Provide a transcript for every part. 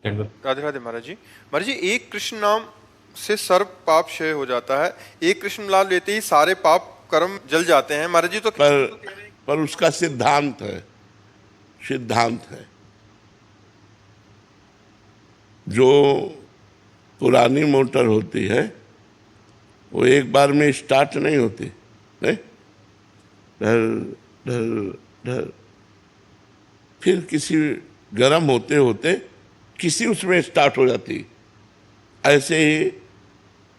राधे राधे महाराज जी। महाराज जी, एक कृष्ण नाम से सर्व पाप क्षय हो जाता है। एक कृष्ण नाम लेते ही सारे पाप कर्म जल जाते हैं महाराज जी। तो पर पर उसका सिद्धांत है जो पुरानी मोटर होती है वो एक बार में स्टार्ट नहीं होती, नहीं, ढर ढर ढर, फिर किसी गर्म होते होते किसी उसमें स्टार्ट हो जाती। ऐसे ही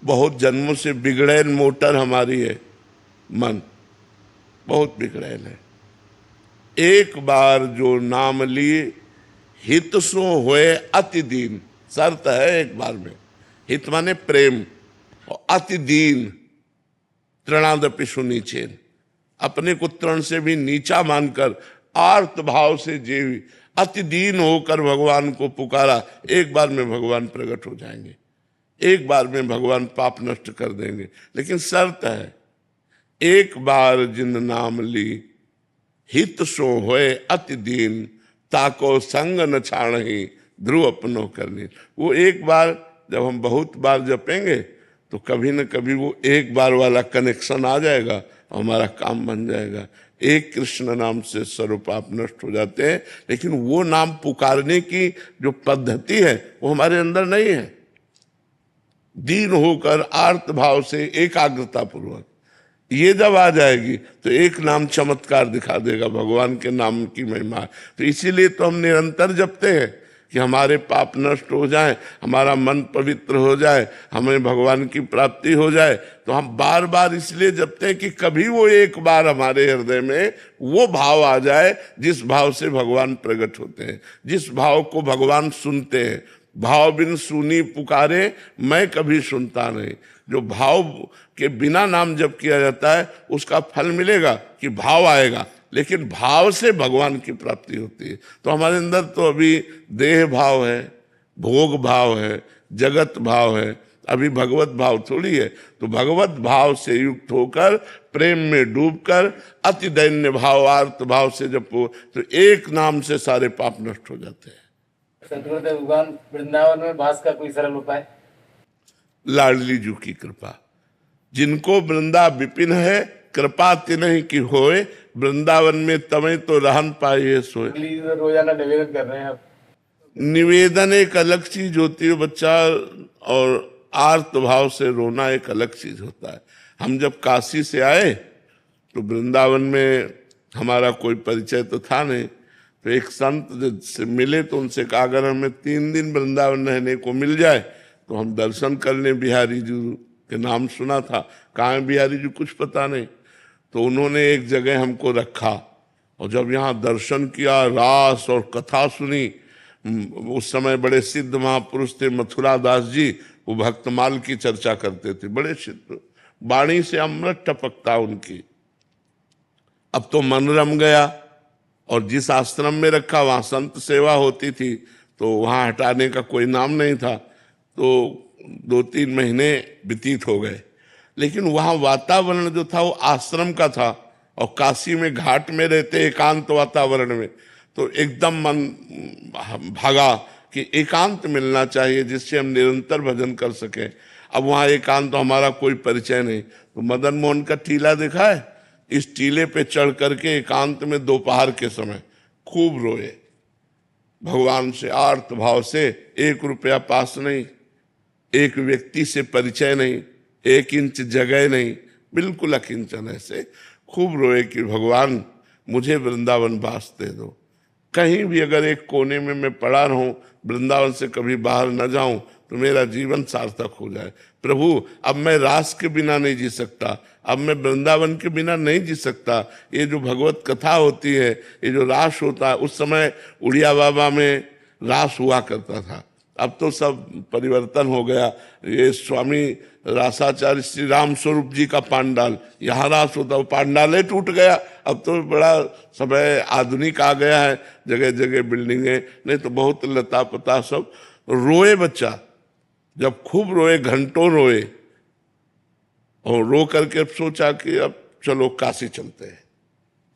बहुत जन्मों से बिगड़ैल मोटर हमारी है, मन बहुत बिगड़ैल है। एक बार जो नाम लिए हित सो होए अति दीन, शर्त है एक बार में। हित माने प्रेम, और अति दीन तृणादपि सुनीचेन, अपने को तृण से भी नीचा मानकर आर्त भाव से जीवी अति दीन होकर भगवान को पुकारा, एक बार में भगवान प्रकट हो जाएंगे, एक बार में भगवान पाप नष्ट कर देंगे। लेकिन शर्त है, एक बार जिन नाम ली हित सो होए अति दीन, ताको संग न छाणही ध्रुव अपनो करनी। वो एक बार जब हम बहुत बार जपेंगे तो कभी न कभी वो एक बार वाला कनेक्शन आ जाएगा, हमारा काम बन जाएगा। एक कृष्ण नाम से सर्व पाप नष्ट हो जाते हैं, लेकिन वो नाम पुकारने की जो पद्धति है वो हमारे अंदर नहीं है। दीन होकर आर्त भाव से एकाग्रता पूर्वक ये जब आ जाएगी तो एक नाम चमत्कार दिखा देगा, भगवान के नाम की महिमा। तो इसीलिए तो हम निरंतर जपते हैं कि हमारे पाप नष्ट हो जाए, हमारा मन पवित्र हो जाए, हमें भगवान की प्राप्ति हो जाए। तो हम बार बार इसलिए जपते हैं कि कभी वो एक बार हमारे हृदय में वो भाव आ जाए जिस भाव से भगवान प्रकट होते हैं, जिस भाव को भगवान सुनते हैं। भाव बिन सुनी पुकारे मैं कभी सुनता नहीं। जो भाव के बिना नाम जप किया जाता है उसका फल मिलेगा कि भाव आएगा, लेकिन भाव से भगवान की प्राप्ति होती है। तो हमारे अंदर तो अभी देह भाव है, भोग भाव है, जगत भाव है, अभी भगवत भाव थोड़ी है। तो भगवत भाव से युक्त होकर प्रेम में डूबकर अति दैन्य भाव आर्त भाव से जपो तो एक नाम से सारे पाप नष्ट हो जाते हैं। भगवान वृंदावन में वास का कोई सरल उपाय? लाडली जू की कृपा, जिनको वृंदा विपिन है कृपा तिन्हि की होए, वृंदावन में तमें तो रहन पाए सोए। रोजाना निवेदन कर रहे हैं आप? निवेदन एक अलग चीज होती है बच्चा, और आर्त भाव से रोना एक अलग चीज होता है। हम जब काशी से आए तो वृंदावन में हमारा कोई परिचय तो था नहीं, तो एक संत से मिले तो उनसे कहा अगर हमें 3 दिन वृंदावन रहने को मिल जाए तो हम दर्शन कर लें। बिहारी जी के नाम सुना था, कहाँ है बिहारी जी कुछ पता नहीं। तो उन्होंने एक जगह हमको रखा और जब यहाँ दर्शन किया, रास और कथा सुनी। उस समय बड़े सिद्ध महापुरुष थे मथुरा दास जी, वो भक्तमाल की चर्चा करते थे, बड़े सिद्ध, वाणी से अमृत टपकता उनकी। अब तो मन रम गया, और जिस आश्रम में रखा वहां संत सेवा होती थी तो वहां हटाने का कोई नाम नहीं था। तो 2-3 महीने व्यतीत हो गए, लेकिन वहां वातावरण जो था वो आश्रम का था, और काशी में घाट में रहते एकांत वातावरण में, तो एकदम मन भागा कि एकांत मिलना चाहिए जिससे हम निरंतर भजन कर सकें। अब वहां एकांत तो हमारा कोई परिचय नहीं। तो मदन मोहन का टीला देखा है, इस टीले पे चढ़ करके एकांत में दोपहर के समय खूब रोए भगवान से आर्त भाव से। 1 रुपया पास नहीं, एक व्यक्ति से परिचय नहीं, 1 इंच जगह नहीं, बिल्कुल अकिंचन ऐसे खूब रोए कि भगवान मुझे वृंदावन वास दे दो। कहीं भी अगर एक कोने में मैं पड़ा रहूं, वृंदावन से कभी बाहर न जाऊं तो मेरा जीवन सार्थक हो जाए। प्रभु अब मैं रास के बिना नहीं जी सकता, अब मैं वृंदावन के बिना नहीं जी सकता। ये जो भगवत कथा होती है, ये जो रास होता है, उस समय उड़िया बाबा में रास हुआ करता था, अब तो सब परिवर्तन हो गया। ये स्वामी रासाचार्य श्री राम स्वरूप जी का पांडाल, यहाँ रास होता, वो पांडाल टूट गया। अब तो बड़ा समय आधुनिक आ गया है, जगह जगह बिल्डिंगें, नहीं तो बहुत लता पता सब। रोए बच्चा, जब खूब रोए, घंटों रोए, और रो करके अब सोचा कि अब चलो काशी चलते हैं,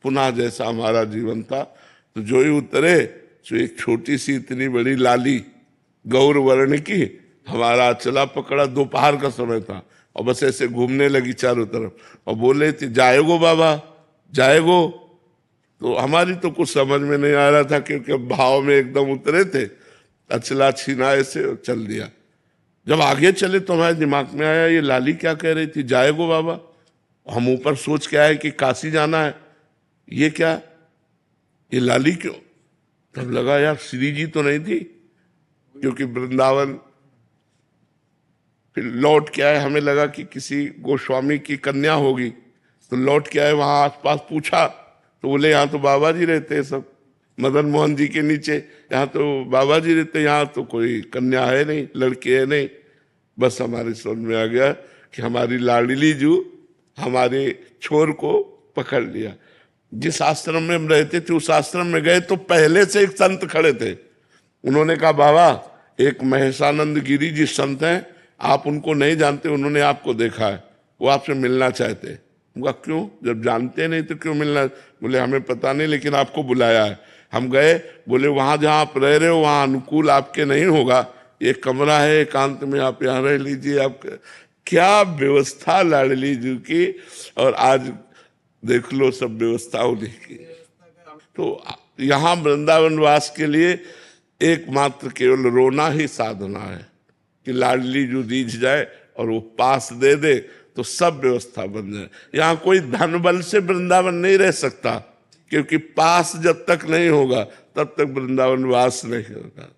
पुनः जैसा हमारा जीवन था। तो जो ही उतरे तो एक छोटी सी इतनी बड़ी लाली गौर वर्ण की, हमारा अचला पकड़ा, दोपहर का समय था और बस ऐसे घूमने लगी चारों तरफ और बोले थे जाएगो बाबा जाएगो। तो हमारी तो कुछ समझ में नहीं आ रहा था क्योंकि भाव में एकदम उतरे थे, अचला छीना ऐसे और चल दिया। जब आगे चले तो हमारे दिमाग में आया ये लाली क्या कह रही थी, जाएगो बाबा। हम ऊपर सोच के आए कि काशी जाना है, ये क्या, ये लाली क्यों। तब लगा यार श्री जी तो नहीं थी, क्योंकि वृंदावन फिर लौट के आए, हमें लगा कि किसी गोस्वामी की कन्या होगी। तो लौट के आए, वहां आसपास पूछा तो बोले यहाँ तो बाबा जी रहते हैं सब, मदन मोहन जी के नीचे, यहाँ तो बाबा जी रहते, यहाँ तो कोई कन्या है नहीं, लड़की है नहीं। बस हमारे समझ में आ गया कि हमारी लाडली जू हमारे छोर को पकड़ लिया। जिस आश्रम में हम रहते थे उस आश्रम में गए तो पहले से एक संत खड़े थे। उन्होंने कहा बाबा एक महेशानंद गिरी जी संत हैं, आप उनको नहीं जानते, उन्होंने आपको देखा है, वो आपसे मिलना चाहते हैं। उनका क्यों, जब जानते नहीं तो क्यों मिलना। बोले हमें पता नहीं लेकिन आपको बुलाया है। हम गए, बोले वहां जहां आप रह रहे हो वहां अनुकूल आपके नहीं होगा, एक कमरा है एकांत में, आप यहाँ रह लीजिए। आप क्या व्यवस्था लाडली जी की, और आज देख लो सब व्यवस्था उन्हीं की। तो यहाँ वृंदावन वास के लिए एकमात्र केवल रोना ही साधना है कि लाडली जो दीज जाए और वो पास दे दे तो सब व्यवस्था बन जाए। यहाँ कोई धन बल से वृंदावन नहीं रह सकता, क्योंकि पास जब तक नहीं होगा तब तक वृंदावन वास नहीं होगा।